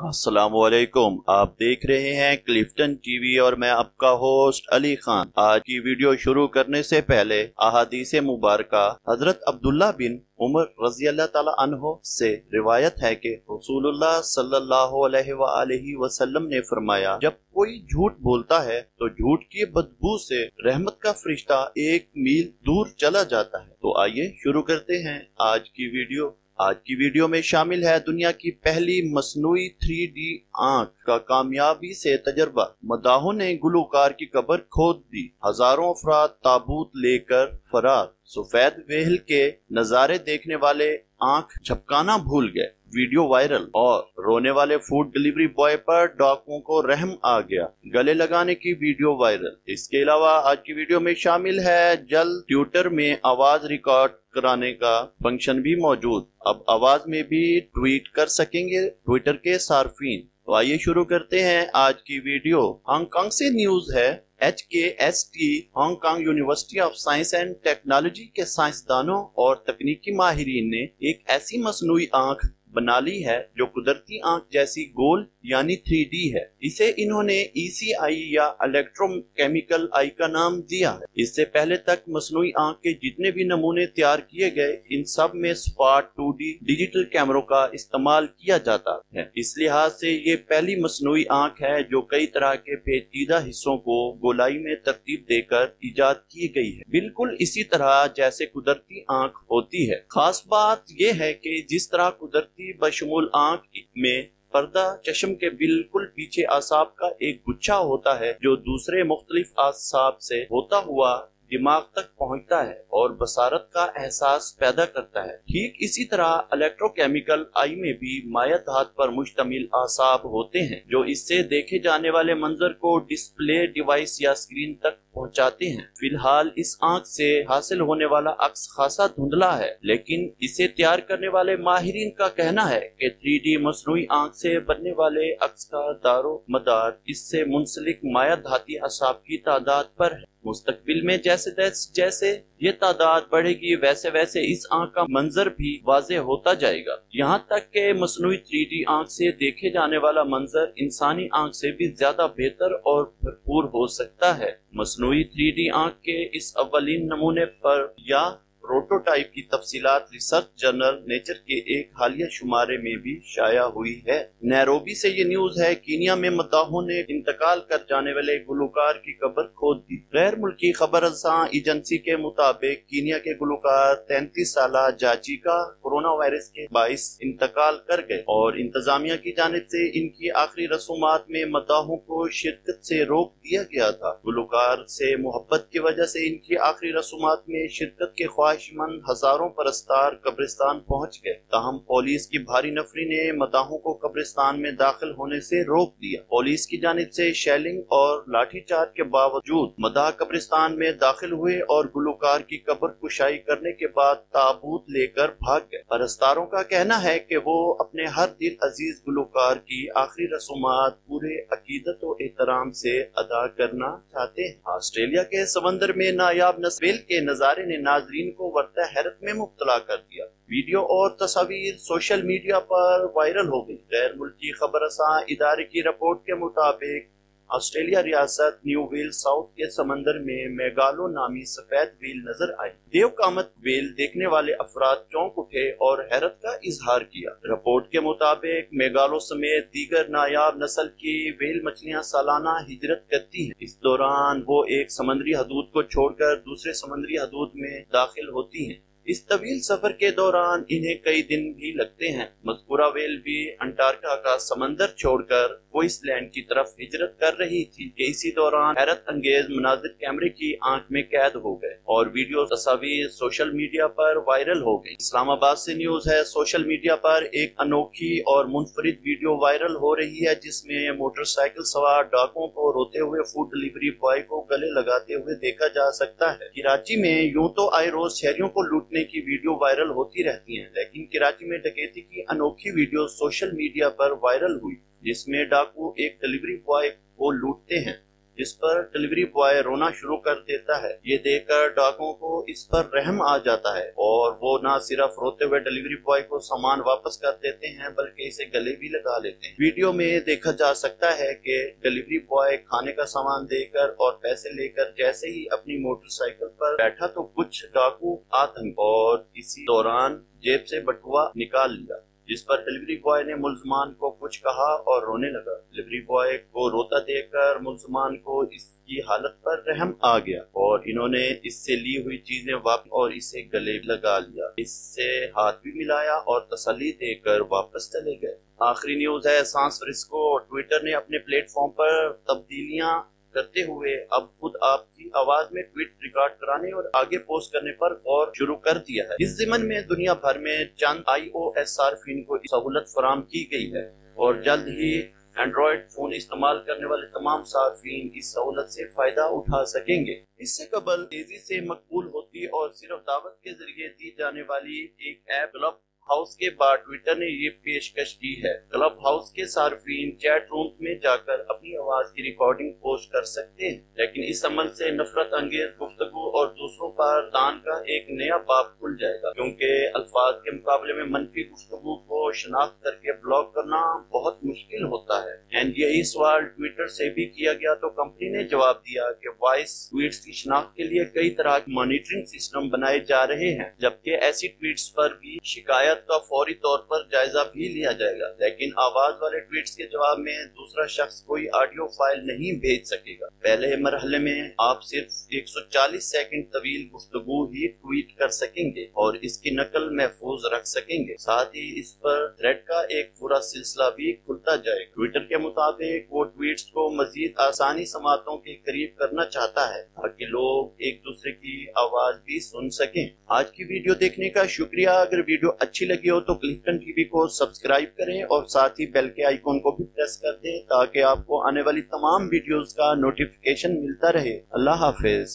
अस्सलाम वालेकुम। आप देख रहे हैं क्लिफ्टन टीवी और मैं आपका होस्ट अली खान। आज की वीडियो शुरू करने से पहले अहादीस मुबारका हजरत अब्दुल्ला बिन उमर रज़ी अल्लाह ताला अन्हो से रिवायत है कि रसूलुल्लाह सल्लल्लाहु अलैहि वसल्लम ने फरमाया, जब कोई झूठ बोलता है तो झूठ की बदबू से रहमत का फरिश्ता 1 मील दूर चला जाता है। तो आइए शुरू करते हैं आज की वीडियो। आज की वीडियो में शामिल है दुनिया की पहली मसनूई 3D आंख का कामयाबी से तजर्बा। मदाहों ने गुलूकार की कब्र खोद दी, हजारों अफराद ताबूत लेकर फरार। सफेद वेहल के नजारे देखने वाले आंख झपकाना भूल गए, वीडियो वायरल। और रोने वाले फूड डिलीवरी बॉय पर डाकुओं को रहम आ गया, गले लगाने की वीडियो वायरल। इसके अलावा आज की वीडियो में शामिल है जल्द ट्विटर में आवाज रिकॉर्ड कराने का फंक्शन भी मौजूद। अब आवाज में भी ट्वीट कर सकेंगे ट्विटर के सार्फिन। तो आइए शुरू करते हैं आज की वीडियो। हांगकांग से न्यूज है। HKST Hong Kong university of science and technology के साइंसदानों और तकनीकी माहिरीन ने एक ऐसी मसनूई आंख बना ली है जो कुदरती आंख जैसी गोल यानी 3D है। इसे इन्होंने ECI या इलेक्ट्रोकेमिकल आई का नाम दिया है। इससे पहले तक मसनूई आंख के जितने भी नमूने तैयार किए गए, इन सब में स्पाट 2D डिजिटल कैमरों का इस्तेमाल किया जाता है। इस लिहाज से ये पहली मसनूई आंख है जो कई तरह के पेचीदा हिस्सों को गोलाई में तरतीब देकर इजाद की गई है, बिल्कुल इसी तरह जैसे कुदरती आंख होती है। खास बात यह है कि जिस तरह कुदरती बशमूल आंख में पर्दा चश्म के बिल्कुल पीछे आसाब का एक गुच्छा होता है जो दूसरे मुख्तलिफ आसाब से होता हुआ दिमाग तक पहुंचता है और बसारत का एहसास पैदा करता है। ठीक इसी तरह इलेक्ट्रोकेमिकल आई में भी माया धात पर मुश्तमिल आसाब होते हैं जो इससे देखे जाने वाले मंजर को डिस्प्ले डिवाइस या स्क्रीन तक पहुंचाते हैं। फिलहाल इस आंख से हासिल होने वाला अक्स खासा धुंधला है, लेकिन इसे तैयार करने वाले माहिरीन का कहना है कि 3D मसनूई आंख से बनने वाले अक्स का दारो मदार इससे मुंसलिक माया धाती आसाब की तादाद पर है। मुस्तकबिल में जैसे ये तादाद बढ़ेगी वैसे वैसे इस आंख का मंजर भी वाज़ेह होता जाएगा। यहाँ तक के मसनूई 3D आंख से देखे जाने वाला मंजर इंसानी आंख से भी ज्यादा बेहतर और भरपूर हो सकता है। मसनूई 3D आंख के इस अव्वलीन नमूने पर या प्रोटोटाइप की तफसीलात रिसर्च जर्नल नेचर के एक हालिया शुमारे में भी शाया हुई है। नैरोबी से ये न्यूज है। कीनिया में मदाहों ने इंतकाल कर जाने वाले गुलूकार की कब्र खोद दी। गैर मुल्की खबर रसां एजेंसी के मुताबिक कीनिया के गुलूकार 33 साला जाचिका कोरोना वायरस के बाइस इंतकाल कर गए और इंतजामिया की जानिब से इनकी आखिरी रसूमात में मदाहों को शिरकत से रोक दिया गया था। गुलूकार से मोहब्बत की वजह से इनकी आखिरी रसूमात में शिरकत के ख्वाहिशमंद हजारों परस्तार कब्रिस्तान पहुंच गए। ताहम पुलिस की भारी नफरी ने मदाहों को कब्रिस्तान में दाखिल होने से रोक दिया। पुलिस की जानिब से शेलिंग और लाठीचार्ज के बावजूद मदाह कब्रिस्तान में दाखिल हुए और गुलूकार की कब्र कुशाई करने के बाद ताबूत लेकर भाग गए। परस्तारों का कहना है कि वो अपने हर दिल अजीज गुलूकार की आखिरी रसूमात पूरे अकीदत और एहतराम से अदा करना चाहते हैं। ऑस्ट्रेलिया के समंदर में नायाब नस्वेल के नजारे ने नाजरीन को वर्ता हैरत में मुब्तला कर दिया। वीडियो और तस्वीर सोशल मीडिया पर वायरल हो गई। गैर मुल्की खबरसां इदारे की रिपोर्ट के मुताबिक ऑस्ट्रेलिया रियासत न्यू वेल्स साउथ के समंदर में मेगालो नामी सफेद व्हेल नजर आई। देवकामत व्हेल देखने वाले अफराद चौंक उठे और हैरत का इजहार किया। रिपोर्ट के मुताबिक मेगालो समेत दीगर नायाब नस्ल की व्हेल मछलियां सालाना हिजरत करती हैं। इस दौरान वो एक समंदरी हदूद को छोड़कर दूसरे समंदरी हदूद में दाखिल होती हैं। इस तवील सफर के दौरान इन्हें कई दिन भी लगते हैं। मज़कूरा व्हेल भी अंटार्कटिका का समंदर छोड़कर क्वींसलैंड की तरफ हिजरत कर रही थी कि इसी दौरान हैरत अंगेज मनाजिर कैमरे की आंख में कैद हो गए और वीडियो तस्वीर सोशल मीडिया पर वायरल हो गई। इस्लामाबाद से न्यूज है। सोशल मीडिया पर एक अनोखी और मुनफरिद वीडियो वायरल हो रही है जिसमें मोटरसाइकिल सवार डाकुओं को रोते हुए फूड डिलीवरी बॉय को गले लगाते हुए देखा जा सकता है। कराची में यूं तो आए रोज शहरियों को लूटने की वीडियो वायरल होती रहती हैं, लेकिन कराची में डकैती की अनोखी वीडियो सोशल मीडिया पर वायरल हुई जिसमें डाकू एक डिलीवरी बॉय को लूटते हैं। जिस पर डिलीवरी बॉय रोना शुरू कर देता है। ये देखकर डाकुओं को इस पर रहम आ जाता है और वो न सिर्फ रोते हुए डिलीवरी बॉय को सामान वापस कर देते हैं बल्कि इसे गले भी लगा लेते हैं। वीडियो में देखा जा सकता है कि डिलीवरी बॉय खाने का सामान देकर और पैसे लेकर जैसे ही अपनी मोटरसाइकिल पर बैठा तो कुछ डाकू आतंक और इसी दौरान जेब से बटुआ निकाल लिया, जिस पर डिलीवरी बॉय ने मुल्जमान को कुछ कहा और रोने लगा। डिलीवरी बॉय को रोता देखकर मुल्जमान को इसकी हालत पर रहम आ गया और इन्होंने इससे ली हुई चीजें वापस और इसे गले लगा लिया, इससे हाथ भी मिलाया और तसल्ली देकर वापस चले गए। आखिरी न्यूज है सैन फ्रांसिस्को। ट्विटर ने अपने प्लेटफॉर्म पर तब्दीलियां करते हुए अब खुद आपकी आवाज में ट्वीट रिकॉर्ड कराने और आगे पोस्ट करने पर गौर शुरू कर दिया है। इस ज़िमन में दुनिया भर में चंद iOS सार्फिन को सहूलत फराम की गई है और जल्द ही एंड्रॉइड फोन इस्तेमाल करने वाले तमाम सार्फिन इस सहूलत से फायदा उठा सकेंगे। इससे कबल तेजी से मकबूल होती और सिर्फ दावत के जरिए दी जाने वाली एक ऐप क्लब हाउस के बाद ट्विटर ने ये पेशकश की है। क्लब हाउस के सार्फिन चैट रूम्स में जाकर अपनी आवाज की रिकॉर्डिंग पोस्ट कर सकते हैं, लेकिन इस अमल से नफरत अंगेज गुफ्तगू और दूसरों पर तान का एक नया बाब खुल जाएगा, क्योंकि अल्फाज के मुकाबले में मनफी गुफ्तगू को शनाख्त करके ब्लॉक करना बहुत मुश्किल होता है। एंड यही सवाल ट्विटर से भी किया गया तो कंपनी ने जवाब दिया कि वॉइस ट्वीट्स की शनाख्त के लिए कई तरह के मॉनिटरिंग सिस्टम बनाए जा रहे हैं, जबकि ऐसी ट्वीट्स पर भी शिकायत का फौरी तौर पर जायजा भी लिया जाएगा, लेकिन आवाज वाले ट्वीट्स के जवाब में दूसरा शख्स कोई ऑडियो फाइल नहीं भेज सकेगा। पहले मरहले में आप सिर्फ 140 सेकंड तवील गुफ्तगू ही ट्वीट कर सकेंगे और इसकी नकल महफूज रख सकेंगे। साथ ही इस पर थ्रेड का एक पूरा सिलसिला भी खुलता जाएगा। ट्विटर के मुताबिक वो ट्वीट्स को मजीद आसानी समातों के करीब करना चाहता है ताकि लोग एक दूसरे की आवाज भी सुन सकें। आज की वीडियो देखने का शुक्रिया। अगर वीडियो अच्छी लगी हो तो क्लिफ्टन टीवी को सब्सक्राइब करें और साथ ही बेल के आइकॉन को भी प्रेस कर दें ताकि आपको आने वाली तमाम वीडियोस का नोटिफिकेशन मिलता रहे। अल्लाह हाफिज।